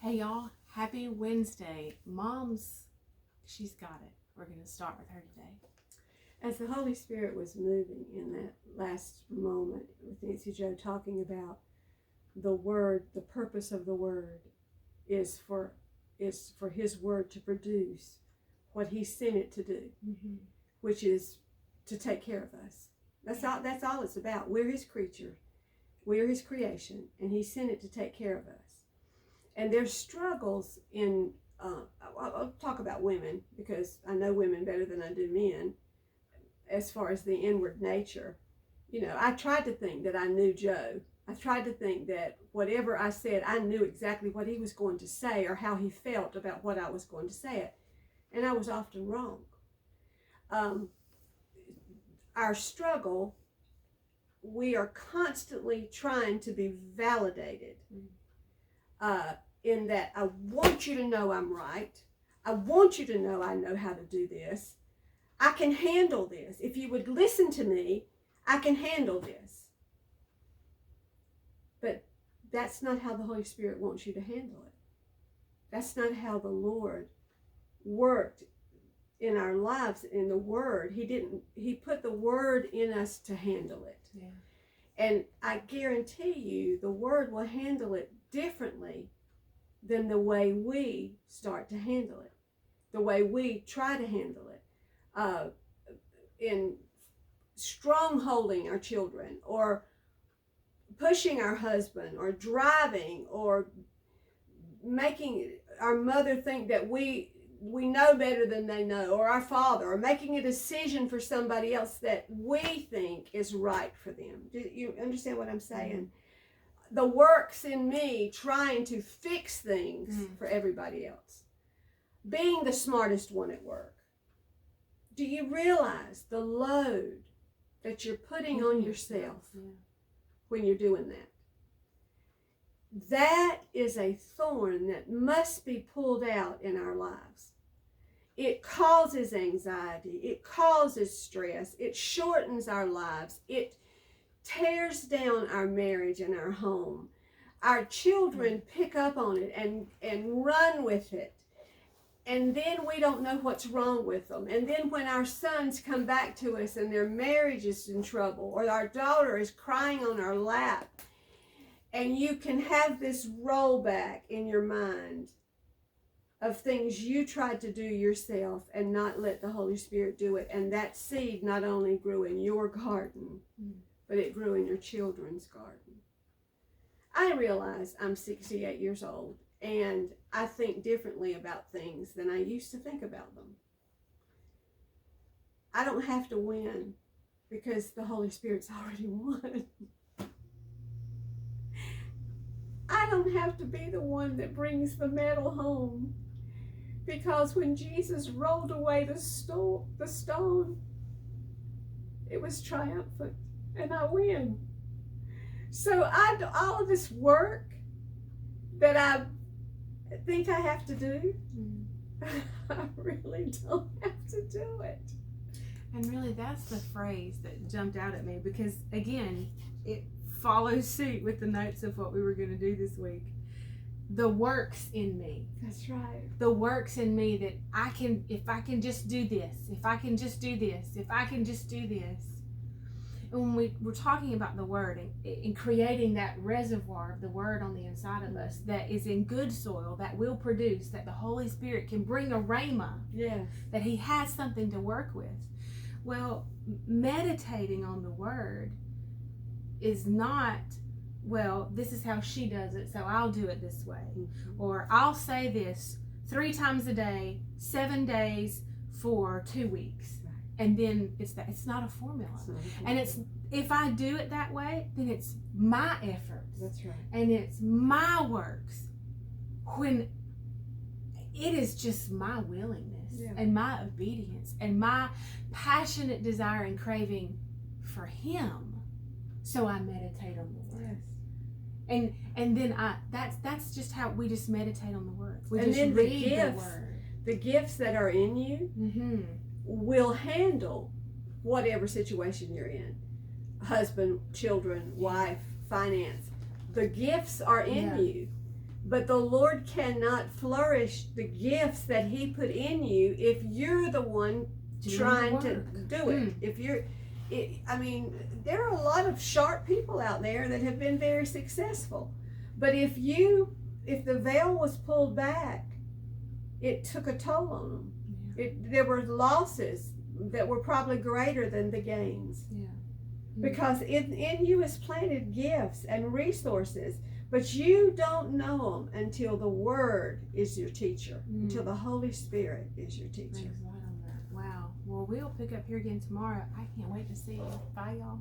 Hey y'all, happy Wednesday. Mom's, she's got it. We're going to start with her today. As the Holy Spirit was moving in that last moment with Nancy Joe talking about the Word, the purpose of the Word is for His Word to produce what He sent it to do, which is to take care of us. That's all it's about. We're His creature. We're His creation, and He sent it to take care of us. And there's struggles in, I'll talk about women because I know women better than I do men as far as the inward nature. You know, I tried to think that I knew Joe. I tried to think that whatever I said, I knew exactly what he was going to say or how he felt about what I was going to say it. And I was often wrong. Our struggle, we are constantly trying to be validated. In that I want you to know I'm right. I want you to know I know how to do this. I can handle this. If you would listen to me, I can handle this. But that's not how the Holy Spirit wants you to handle it. That's not how the Lord worked in our lives in the Word. He put the Word in us to handle it. Yeah. And I guarantee you the Word will handle it differently than the way we start to handle it, the way we try to handle it, in strongholding our children or pushing our husband or driving or making our mother think that we know better than they know, or our father, or making a decision for somebody else that we think is right for them. Do you understand what I'm saying? Mm-hmm. The works in me trying to fix things for everybody else. Being the smartest one at work. Do you realize the load that you're putting on yourself when you're doing that? That is a thorn that must be pulled out in our lives. It causes anxiety. It causes stress. It shortens our lives. It tears down our marriage and our home. Our children pick up on it and run with it. And then we don't know what's wrong with them. And then when our sons come back to us and their marriage is in trouble, or our daughter is crying on our lap, and you can have this rollback in your mind of things you tried to do yourself and not let the Holy Spirit do it. And that seed not only grew in your garden, but it grew in your children's garden. I realize I'm 68 years old and I think differently about things than I used to think about them. I don't have to win because the Holy Spirit's already won. I don't have to be the one that brings the medal home because when Jesus rolled away the stone, it was triumphant. And I win. So all of this work that I think I have to do, I really don't have to do it. And really, that's the phrase that jumped out at me because, again, it follows suit with the notes of what we were going to do this week. The works in me. That's right. The works in me that if I can just do this, if I can just do this, if I can just do this. And when we're talking about the Word and creating that reservoir of the Word on the inside of us that is in good soil, that will produce, that the Holy Spirit can bring a rhema, that He has something to work with. Well, meditating on the Word is not, well, this is how she does it, so I'll do it this way. Or I'll say this 3 times a day, 7 days for 2 weeks. And then it's not a formula. And if I do it that way, then it's my efforts. That's right. And it's my works. When it is just my willingness and my obedience and my passionate desire and craving for Him. So I meditate on the Word. Yes. And then that's just how we just meditate on the Word. We just read the Word. The gifts that are in you will handle whatever situation you're in. Husband, children, wife, finance. The gifts are in you. But the Lord cannot flourish the gifts that He put in you if you're the one trying to do it. If you're, there are a lot of sharp people out there that have been very successful. But if the veil was pulled back, it took a toll on them. Yeah. There were losses that were probably greater than the gains. Yeah. Because in you is planted gifts and resources, but you don't know them until the Word is your teacher, until the Holy Spirit is your teacher. Right on that. Wow. Well, we'll pick up here again tomorrow. I can't wait to see you. Bye, y'all.